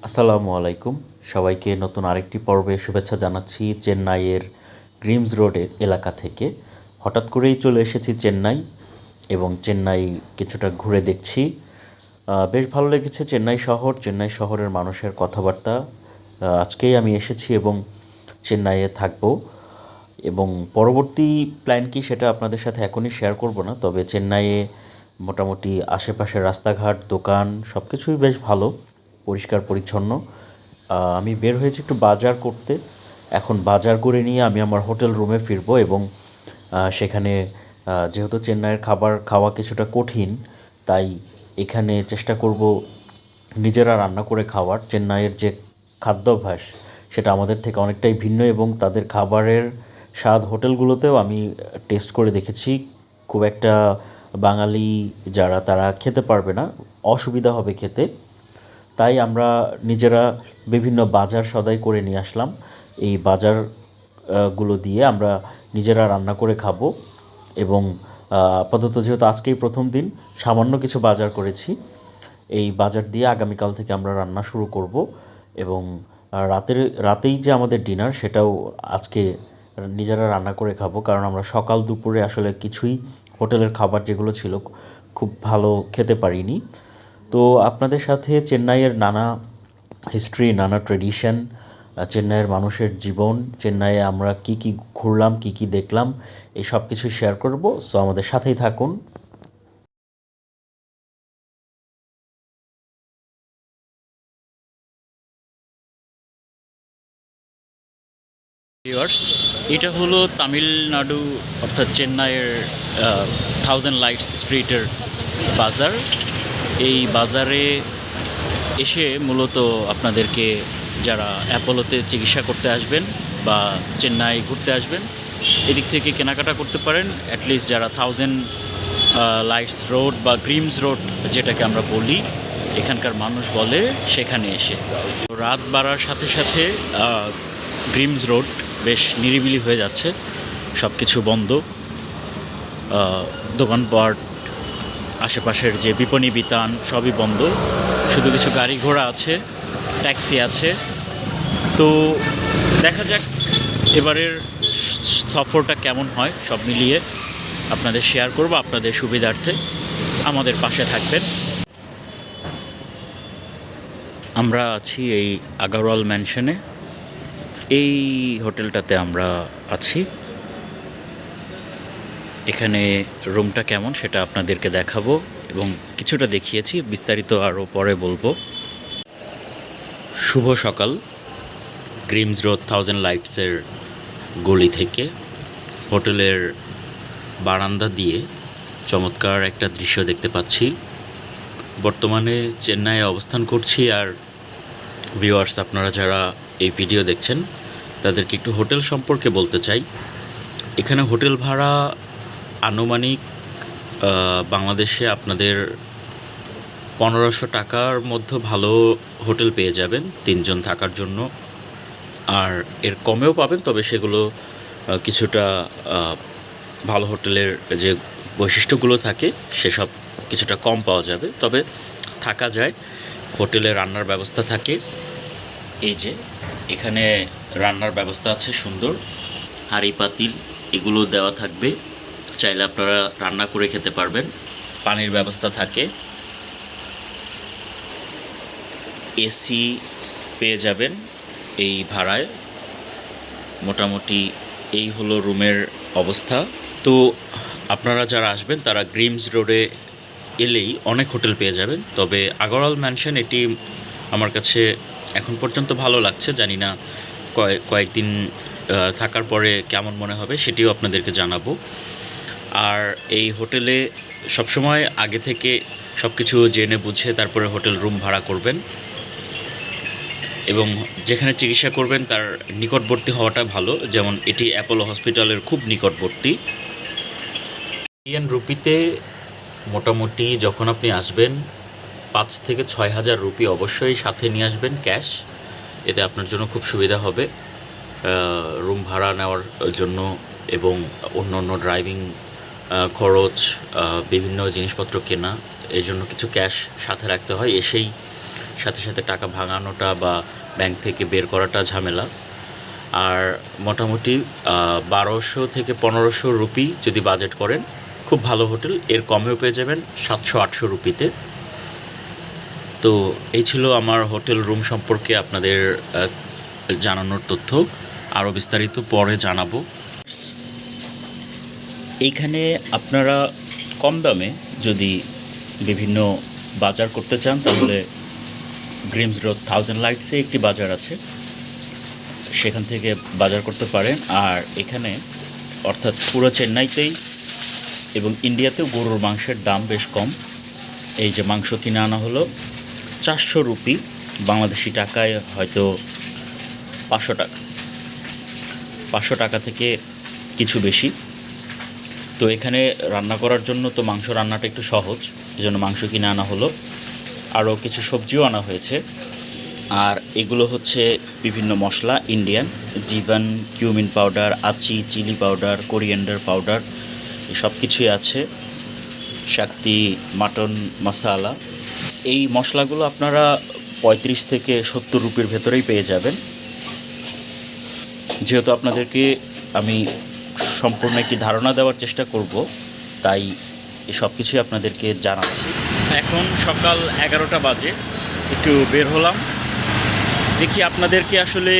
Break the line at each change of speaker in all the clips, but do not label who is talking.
আসসালামু আলাইকুম। সবাইকে নতুন আরেকটি পর্বে শুভেচ্ছা জানাচ্ছি চেন্নাইয়ের গ্রিমস রোডের এলাকা থেকে। হঠাৎ করেই চলে এসেছি চেন্নাই এবং চেন্নাই কিছুটা ঘুরে দেখছি। বেশ ভালো লেগেছে চেন্নাই শহরের মানুষের কথাবার্তা। আজকেই আমি এসেছি এবং চেন্নাইয়ে থাকবো এবং পরবর্তী প্ল্যান কি সেটা আপনাদের সাথে এখনই শেয়ার করব না। তবে চেন্নাইয়ে মোটামুটি আশেপাশের রাস্তাঘাট, দোকান সব কিছুই বেশ ভালো, পরিষ্কার পরিচ্ছন্ন। আমি বের হয়েছি একটু বাজার করতে। এখন বাজার করে নিয়ে আমি আমার হোটেল রুমে ফিরবো এবং সেখানে যেহেতু চেন্নাইয়ের খাবার খাওয়া কিছুটা কঠিন, তাই এখানে চেষ্টা করব নিজেরা রান্না করে খাওয়ার। চেন্নাইয়ের যে খাদ্যাভ্যাস সেটা আমাদের থেকে অনেকটাই ভিন্ন এবং তাদের খাবারের স্বাদ হোটেলগুলোতেও আমি টেস্ট করে দেখেছি। খুব একটা বাঙালি যারা তারা খেতে পারবে না, অসুবিধা হবে খেতে। তাই আমরা নিজেরা বিভিন্ন বাজার সদাই করে নিয়ে আসলাম। এই বাজার গুলো দিয়ে আমরা নিজেরা রান্না করে খাবো এবং আপাতত যেহেতু আজকেই প্রথম দিন, সামান্য কিছু বাজার করেছি। এই বাজার দিয়ে আগামীকাল থেকে আমরা রান্না শুরু করব এবং রাতেই যে আমাদের ডিনার সেটাও আজকে নিজেরা রান্না করে খাবো, কারণ আমরা সকাল দুপুরে আসলে কিছুই হোটেলের খাবার যেগুলো ছিল খুব ভালো খেতে পারিনি। তো আপনাদের সাথে চেন্নাইয়ের নানা হিস্ট্রি, নানা ট্রেডিশন, চেন্নাইয়ের মানুষের জীবন, চেন্নাইয়ে আমরা কি কি ঘুরলাম, কি কি দেখলাম, এই সব কিছু শেয়ার করব। সো আমাদের সাথেই থাকুন।
ভিউয়ার্স, এটা হলো তামিলনাড়ু অর্থাৎ চেন্নাইয়ের থাউজেন্ড লাইটস স্ট্রিটের বাজার। এই বাজারে এসে মূলত আপনাদেরকে যারা অ্যাপোলোতে চিকিৎসা করতে আসবেন বা চেন্নাই ঘুরতে আসবেন, এদিক থেকে কেনাকাটা করতে পারেন। অ্যাটলিস্ট যারা থাউজেন্ড লাইটস রোড বা গ্রিমস রোড যেটাকে আমরা বলি, এখানকার মানুষ বলে, সেখানে এসে রাত বাড়ার সাথে সাথে গ্রিমস রোড বেশ নিরিবিলি হয়ে যাচ্ছে। সব কিছু বন্ধ, দোকানপাট, আশেপাশের যে বিপণী বিতান সবই বন্ধ। শুধু কিছু গাড়ি ঘোড়া আছে, ট্যাক্সি আছে। তো দেখা যাক এবারের সফরটা কেমন হয়। সব মিলিয়ে আপনাদের শেয়ার করব আপনাদের সুবিধার্থে। আমাদের পাশে থাকবেন। আমরা আছি এই আগারওয়াল ম্যানশনে। এই হোটেলটাতে আমরা আছি। এখানে রুমটা কেমন সেটা আপনাদেরকে দেখাবো এবং কিছুটা দেখিয়েছি, বিস্তারিত আরও পরে বলবো। শুভ সকাল। গ্রিমস রোড থাউজেন্ড লাইটসের গলি থেকে হোটেলের বারান্দা দিয়ে চমৎকার একটা দৃশ্য দেখতে পাচ্ছি। বর্তমানে চেন্নাইয়ে অবস্থান করছি। আর ভিউয়ার্স, আপনারা যারা এই ভিডিও দেখছেন তাদেরকে একটু হোটেল সম্পর্কে বলতে চাই। এখানে হোটেল ভাড়া আনুমানিক বাংলাদেশে আপনাদের 1500 টাকার মধ্যে ভালো হোটেল পেয়ে যাবেন 3 জন থাকার জন্য। আর এর কমেও পাবেন, তবে সেগুলো কিছুটা ভালো হোটেলের যে বৈশিষ্ট্যগুলো থাকে সেসব কিছুটা কম পাওয়া যাবে, তবে থাকা যায়। হোটেলে রান্নার ব্যবস্থা থাকে। এই যে এখানে রান্নার ব্যবস্থা আছে, সুন্দর হাঁড়ি পাতিল এগুলো দেওয়া থাকবে, চাইলে আপনারা রান্না করে খেতে পারবেন। পানির ব্যবস্থা থাকে, এসি পেয়ে যাবেন এই ভাড়ায়। মোটামুটি এই হলো রুমের অবস্থা। তো আপনারা যারা আসবেন তারা গ্রিমস রোডে এলেই অনেক হোটেল পেয়ে যাবেন। তবে আগারওয়াল ম্যানশন এটি আমার কাছে এখন পর্যন্ত ভালো লাগছে। জানি না কয়েকদিন থাকার পরে কেমন মনে হবে, সেটিও আপনাদেরকে জানাবো। আর এই হোটেলে সবসময় আগে থেকে সব কিছু জেনে বুঝে তারপরে হোটেল রুম ভাড়া করবেন এবং যেখানে চিকিৎসা করবেন তার নিকটবর্তী হওয়াটা ভালো। যেমন এটি অ্যাপোলো হসপিটালের খুব নিকটবর্তী। ইন্ডিয়ান রুপিতে মোটামুটি যখন আপনি আসবেন 5 থেকে 6 হাজার রুপি অবশ্যই সাথে নিয়ে আসবেন ক্যাশ। এতে আপনার জন্য খুব সুবিধা হবে রুম ভাড়া নেওয়ার জন্য এবং অন্য অন্য ড্রাইভিং খরচ, বিভিন্ন জিনিসপত্র কেনা, এই জন্য কিছু ক্যাশ সাথে রাখতে হয়। এসেই সাথে সাথে টাকা ভাঙানোটা বা ব্যাংক থেকে বের করাটা ঝামেলা। আর মোটামুটি 1200 থেকে 1500 রুপি যদি বাজেট করেন খুব ভালো হোটেল, এর কমেও পেয়ে যাবেন 700-800 রুপিতে। তো এই ছিল আমার হোটেল রুম সম্পর্কে আপনাদের জানানোর তথ্য। আরও বিস্তারিত পরে জানাবো। এইখানে আপনারা কম দামে যদি বিভিন্ন বাজার করতে চান তাহলে গ্রিমস রোড 1000 লাইটসে একটি বাজার আছে, সেখান থেকে বাজার করতে পারেন। আর এখানে অর্থাৎ পুরো চেন্নাইতেই এবং ইন্ডিয়াতেও গরুর মাংসের দাম বেশ কম। এই যে মাংস কিনে আনা হলো 400 রুপি, বাংলাদেশি টাকায় হয়তো 500 টাকা, 500 টাকা থেকে কিছু বেশি। তো এখানে রান্না করার জন্য তো মাংস রান্নাটা একটু সহজ, এজন্য মাংস কিনে আনা হলো। আরও কিছু সবজিও আনা হয়েছে। আর এগুলো হচ্ছে বিভিন্ন মশলা, ইন্ডিয়ান জীবন, কিউমিন পাউডার, আচি, চিলি পাউডার, কোরিয়েন্ডার পাউডার, সব কিছুই আছে। শক্তি মাটন মশালা, এই মশলাগুলো আপনারা 35 থেকে 70 রুপির ভেতরেই পেয়ে যাবেন। যেহেতু আপনাদেরকে আমি সম্পূর্ণ একটি ধারণা দেওয়ার চেষ্টা করব, তাই এই সব কিছুই আপনাদেরকে জানাচ্ছি। এখন সকাল 11টা বাজে, একটু বের হলাম, দেখি আপনাদেরকে আসলে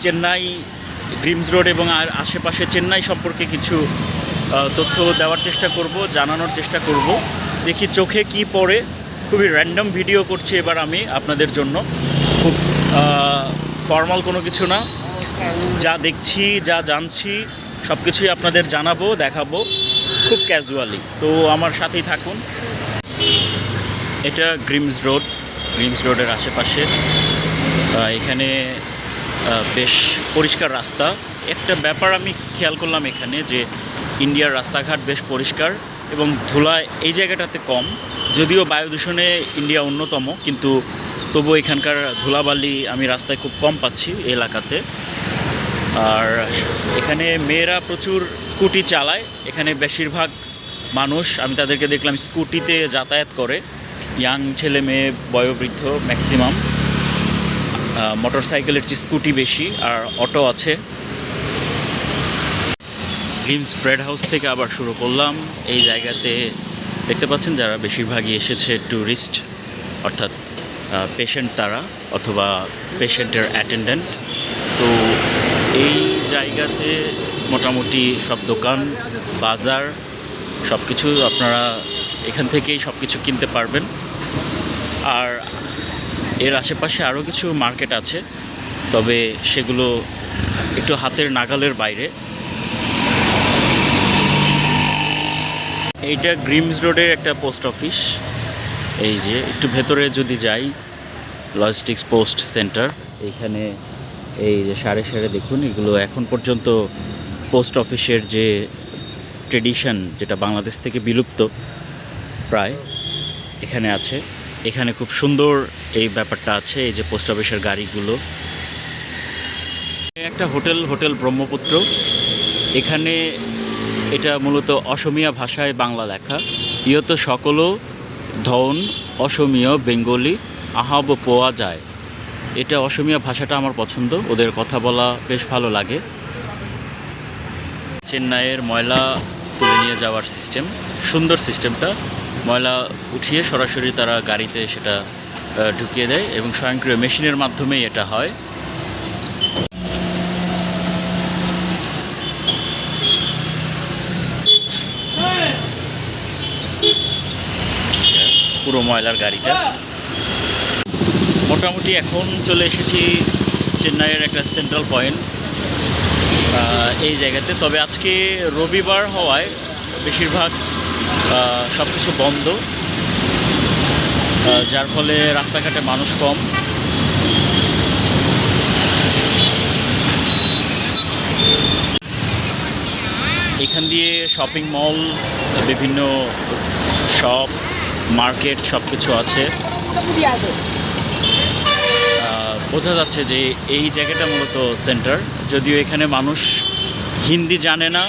চেন্নাই গ্রিমস রোড এবং আর আশেপাশে চেন্নাই সম্পর্কে কিছু তথ্য দেওয়ার চেষ্টা করব, জানানোর চেষ্টা করব। দেখি চোখে কি পড়ে। খুবই র্যান্ডম ভিডিও করছি এবার আমি আপনাদের জন্য, খুব ফর্মাল কোনো কিছু না। যা দেখছি, যা জানছি সব কিছুই আপনাদের জানাবো, দেখাবো খুব ক্যাজুয়ালি। তো আমার সাথেই থাকুন। এটা গ্রিমস রোড, গ্রিমস রোডের আশেপাশে। এখানে বেশ পরিষ্কার রাস্তা। একটা ব্যাপার আমি খেয়াল করলাম এখানে, যে ইন্ডিয়ার রাস্তাঘাট বেশ পরিষ্কার এবং ধুলা এই জায়গাটাতে কম। যদিও বায়ু দূষণে ইন্ডিয়া অন্যতম, কিন্তু তবু এখানকার ধুলাবালি আমি রাস্তায় খুব কম পাচ্ছি এই এলাকাতে। আর এখানে মেয়েরা প্রচুর স্কুটি চালায়। এখানে বেশিরভাগ মানুষ আমি তাদেরকে দেখলাম স্কুটিতে যাতায়াত করে, ইয়াং ছেলে মেয়ে বয়োবৃদ্ধ ম্যাক্সিমাম। মোটর সাইকেলের চেয়ে স্কুটি বেশি, আর অটো আছে। গ্রিমস ব্রেড হাউস থেকে আবার শুরু করলাম। এই জায়গাতে দেখতে পাচ্ছেন যারা বেশিরভাগই এসেছে ট্যুরিস্ট, অর্থাৎ পেশেন্ট তারা, অথবা পেশেন্টের অ্যাটেন্ডেন্ট। তো এই জায়গাতে মোটামুটি সব দোকান, বাজার সব কিছু আপনারা এখান থেকেই সব কিছু কিনতে পারবেন। আর এর আশেপাশে আরও কিছু মার্কেট আছে, তবে সেগুলো একটু হাতের নাগালের বাইরে। এইটা গ্রিমস রোডের একটা পোস্ট অফিস। এই যে একটু ভেতরে যদি যাই, লজিস্টিক্স পোস্ট সেন্টার। এইখানে এই যে সারে সারে দেখুন, এগুলো এখন পর্যন্ত পোস্ট অফিসের যে ট্রেডিশন, যেটা বাংলাদেশ থেকে বিলুপ্ত প্রায়, এখানে আছে। এখানে খুব সুন্দর এই ব্যাপারটা আছে, এই যে পোস্ট অফিসের গাড়িগুলো। একটা হোটেল ব্রহ্মপুত্র। এখানে এটা মূলত অসমীয়া ভাষায় বাংলা লেখা। ইয়ত সকলও ধন অসমীয় বেঙ্গলি আহাব পাওয়া যায়। এটা অসমীয়া ভাষাটা আমার পছন্দ, ওদের কথা বলা বেশ ভালো লাগে। চেন্নাইয়ের ময়লা তুলে নিয়ে যাওয়ার সিস্টেম, সুন্দর সিস্টেমটা। ময়লা উঠিয়ে সরাসরি তারা গাড়িতে সেটা ঢুকিয়ে দেয় এবং স্বয়ংক্রিয় মেশিনের মাধ্যমেই এটা হয়। পুরো ময়লার গাড়িটা। মোটামুটি এখন চলে এসেছি চেন্নাইয়ের একটা সেন্ট্রাল পয়েন্ট এই জায়গাতে। তবে আজকে রবিবার হওয়ায় বেশিরভাগ সব কিছু বন্ধ, যার ফলে রাস্তাঘাটে মানুষ কম। এখান দিয়ে শপিং মল, বিভিন্ন শপ, মার্কেট সব কিছু আছে। বোঝা যাচ্ছে যে এই জায়গাটা মূলত সেন্টার। যদিও এখানে মানুষ হিন্দি জানে না,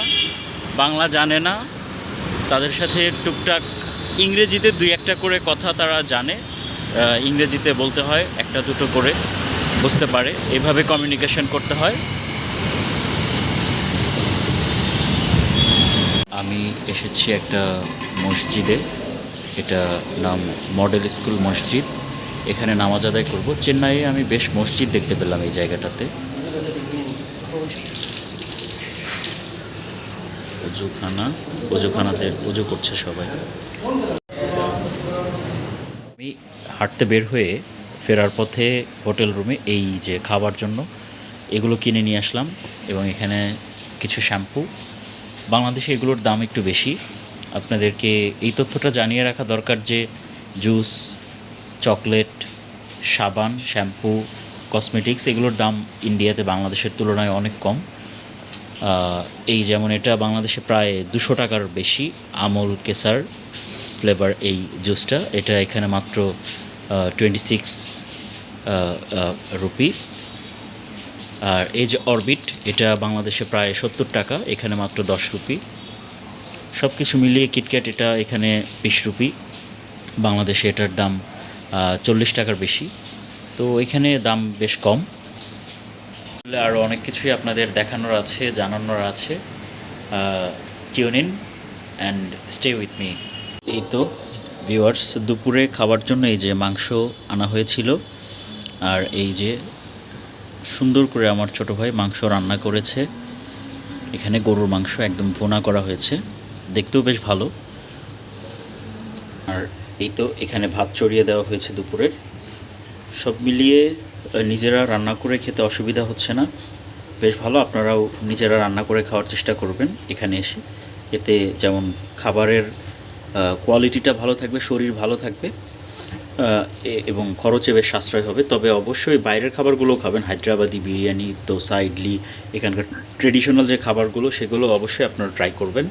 বাংলা জানে না, তাদের সাথে টুকটাক ইংরেজিতে দুই একটা করে কথা তারা জানে,
ইংরেজিতে বলতে হয়, একটা দুটো করে বুঝতে পারে, এভাবে কমিউনিকেশন করতে হয়। আমি এসেছি একটা মসজিদে, এটা নাম মডেল স্কুল মসজিদ। এখানে নামাজ আদায় করব। চেন্নাইয়ে আমি বেশ মসজিদ দেখতে পেলাম এই জায়গাটাতে। অজুখানাতে উজু করছে সবাই। আমি হাঁটতে বের হয়ে ফেরার পথে হোটেল রুমে এই যে খাবার জন্য এগুলো কিনে নিয়ে আসলাম, এবং এখানে কিছু শ্যাম্পু। বাংলাদেশে এগুলোর দাম একটু বেশি। আপনাদেরকে এই তথ্যটা জানিয়ে রাখা দরকার যে জুস, চকলেট, সাবান, শ্যাম্পু, কসমেটিক্স এগুলোর দাম ইন্ডিয়াতে বাংলাদেশের তুলনায় অনেক কম। এই যেমন এটা বাংলাদেশে প্রায় 200 টাকার বেশি। আমুল কেসার ফ্লেভার এই জুসটা, এটা এখানে মাত্র 26 রুপি। আর এই যে অরবিট, এটা বাংলাদেশে প্রায় 70 টাকা, এখানে মাত্র 10 রুপি। সব কিছু মিলিয়ে কিটক্যাট এটা এখানে 20 রুপি, বাংলাদেশে এটার দাম 40 টাকার বেশি। তো এখানে দাম বেশ কম। আরও অনেক কিছুই আপনাদের দেখানোর আছে, জানানোর আছে। Tune in and stay with me. এই তো ভিউয়ার্স, দুপুরে খাবার জন্য এই যে মাংস আনা হয়েছিল, আর এই যে সুন্দর করে আমার ছোটো ভাই মাংস রান্না করেছে। এখানে গরুর মাংস একদম ভুনা করা হয়েছে, দেখতেও বেশ ভালো। আর এই তো এখানে ভাত চড়িয়ে দেওয়া হয়েছে দুপুরের। সব মিলিয়ে নিজেরা রান্না করে খেতে অসুবিধা হচ্ছে না, বেশ ভালো। আপনারাও নিজেরা রান্না করে খাওয়ার চেষ্টা করবেন এখানে এসে। এতে যেমন খাবারের কোয়ালিটিটা ভালো থাকবে, শরীর ভালো থাকবে, এবং খরচে বেশ সাশ্রয় হবে। তবে অবশ্যই বাইরের খাবারগুলো খাবেন, হায়দ্রাবাদি বিরিয়ানি, দোসা, ইডলি, এখানকার ট্রেডিশনাল যে খাবারগুলো সেগুলো অবশ্যই আপনারা ট্রাই করবেন।